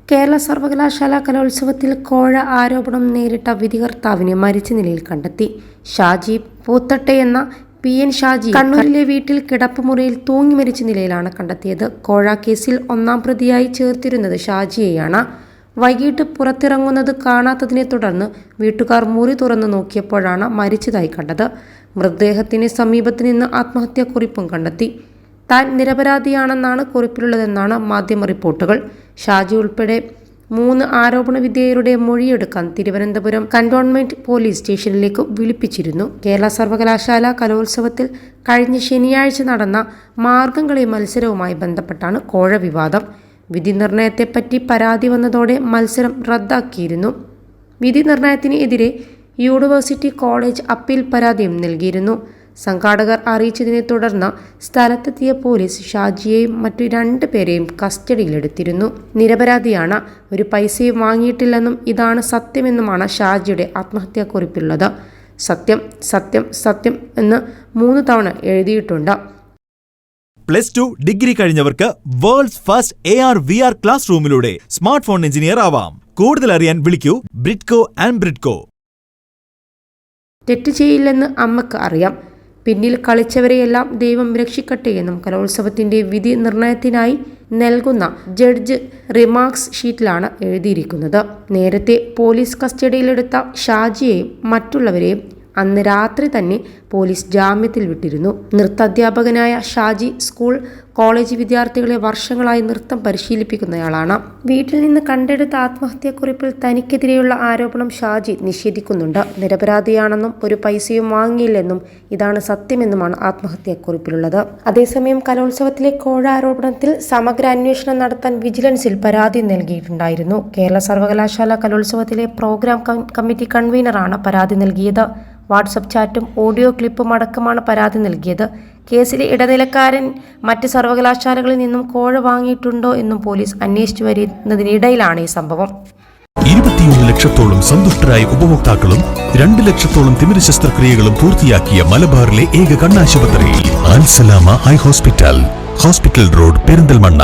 കേരള സർവകലാശാല കലോത്സവത്തിൽ കോഴ ആരോപണം നേരിട്ട വിധികർത്താവിനെ മരിച്ച നിലയിൽ കണ്ടെത്തി. ഷാജി പൂത്തട്ടെ എന്ന PN ഷാജി കണ്ണൂരിലെ വീട്ടിൽ കിടപ്പുമുറിയിൽ തൂങ്ങി മരിച്ച നിലയിലാണ് കണ്ടെത്തിയത്. കോഴ കേസിൽ ഒന്നാം പ്രതിയായി ചേർത്തിരുന്നത് ഷാജിയെയാണ്. വൈകിട്ട് പുറത്തിറങ്ങുന്നത് കാണാത്തതിനെ തുടർന്ന് വീട്ടുകാർ മുറി തുറന്നു നോക്കിയപ്പോഴാണ് മരിച്ചതായി കണ്ടത്. മൃതദേഹത്തിന് സമീപത്ത് നിന്ന് ആത്മഹത്യാക്കുറിപ്പും കണ്ടെത്തി. താൻ നിരപരാധിയാണെന്നാണ് കുറിപ്പിലുള്ളതെന്നാണ് മാധ്യമ റിപ്പോർട്ടുകൾ. ഷാജി ഉൾപ്പെടെ 3 ആരോപണ വിധേയരുടെ മൊഴിയെടുക്കാൻ തിരുവനന്തപുരം കന്റോൺമെന്റ് പോലീസ് സ്റ്റേഷനിലേക്ക് വിളിപ്പിച്ചിരുന്നു. കേരള സർവകലാശാല കലോത്സവത്തിൽ കഴിഞ്ഞ ശനിയാഴ്ച നടന്ന മാർഗംകളി മത്സരവുമായി ബന്ധപ്പെട്ടാണ് കോഴ വിവാദം. വിധി നിർണയത്തെപ്പറ്റി പരാതി വന്നതോടെ മത്സരം റദ്ദാക്കിയിരുന്നു. വിധി നിർണയത്തിന് എതിരെ യൂണിവേഴ്സിറ്റി കോളേജ് അപ്പീൽ പരാതിയും നൽകിയിരുന്നു. സംഘാടകർ അറിയിച്ചതിനെ തുടർന്ന് സ്ഥലത്തെത്തിയ പോലീസ് ഷാജിയെയും മറ്റു 2 പേരെയും കസ്റ്റഡിയിലെടുത്തിരുന്നു. നിരപരാധിയാണ്, ഒരു പൈസയും വാങ്ങിയിട്ടില്ലെന്നും ഇതാണ് സത്യമെന്നുമാണ് ഷാജിയുടെ ആത്മഹത്യാക്കുറിപ്പിലുള്ളത്. സത്യം സത്യം സത്യം എന്ന് 3 തവണ എഴുതിയിട്ടുണ്ട്. +2 ഡിഗ്രി കഴിഞ്ഞവർക്ക് വേൾഡ്സ് ഫസ്റ്റ് AR/VR ക്ലാസ് റൂമിലൂടെ സ്മാർട്ട് ഫോൺ എഞ്ചിനീയർ ആവാം. കൂടുതൽ അറിയാൻ വിളിക്കൂ ബ്രിഡ്കോ ആൻഡ് ബ്രിഡ്കോ. തെറ്റ് ചെയ്യില്ലെന്ന് അമ്മക്ക് അറിയാം. പിന്നിൽ കളിച്ചവരെയെല്ലാം ദൈവം രക്ഷിക്കട്ടെയെന്നും കലോത്സവത്തിന്റെ വിധി നിർണയത്തിനായി നൽകുന്ന ജഡ്ജ് റിമാർക്സ് ഷീറ്റിലാണ് എഴുതിയിരിക്കുന്നത്. നേരത്തെ പോലീസ് കസ്റ്റഡിയിലെടുത്ത ഷാജിയെയും മറ്റുള്ളവരെയും അന്ന് രാത്രി തന്നെ പോലീസ് ജാമ്യത്തിൽ വിട്ടിരുന്നു. നൃത്താധ്യാപകനായ ഷാജി സ്കൂൾ കോളേജ് വിദ്യാർത്ഥികളെ വർഷങ്ങളായി നൃത്തം പരിശീലിപ്പിക്കുന്നയാളാണ്. വീട്ടിൽ നിന്ന് കണ്ടെടുത്ത ആത്മഹത്യാക്കുറിപ്പിൽ തനിക്കെതിരെയുള്ള ആരോപണം ഷാജി നിഷേധിക്കുന്നുണ്ട്. നിരപരാധിയാണെന്നും ഒരു പൈസയും വാങ്ങിയില്ലെന്നും ഇതാണ് സത്യമെന്നുമാണ് ആത്മഹത്യാക്കുറിപ്പിലുള്ളത്. അതേസമയം കലോത്സവത്തിലെ കോഴ ആരോപണത്തിൽ സമഗ്ര അന്വേഷണം നടത്താൻ വിജിലൻസിൽ പരാതി നൽകിയിട്ടുണ്ടായിരുന്നു. കേരള സർവകലാശാല കലോത്സവത്തിലെ പ്രോഗ്രാം കമ്മിറ്റി കൺവീനറാണ് പരാതി നൽകിയത്. വാട്സപ്പ് ചാറ്റും ഓഡിയോ ക്ലിപ്പും അടക്കമാണ് പരാതി നൽകിയത്. കേസിലെ ഇടനിലക്കാരൻ മറ്റ് സർവകലാശാലകളിൽ നിന്നും കോഴ വാങ്ങിയിട്ടുണ്ടോ എന്നും പോലീസ് അന്വേഷിച്ചു വരുന്നതിനിടയിലാണ് ഈ സംഭവം. 21 ലക്ഷത്തോളം സന്തുഷ്ടരായ ഉപഭോക്താക്കളും 2 ലക്ഷത്തോളം തിമിര ശസ്ത്രക്രിയകളും പൂർത്തിയാക്കിയ മലബാറിലെ ഏക കണ്ണാശുപത്രി അൽ സലാമ ഹൈ ഹോസ്പിറ്റൽ റോഡ്, പെരിന്തൽമണ്ണ.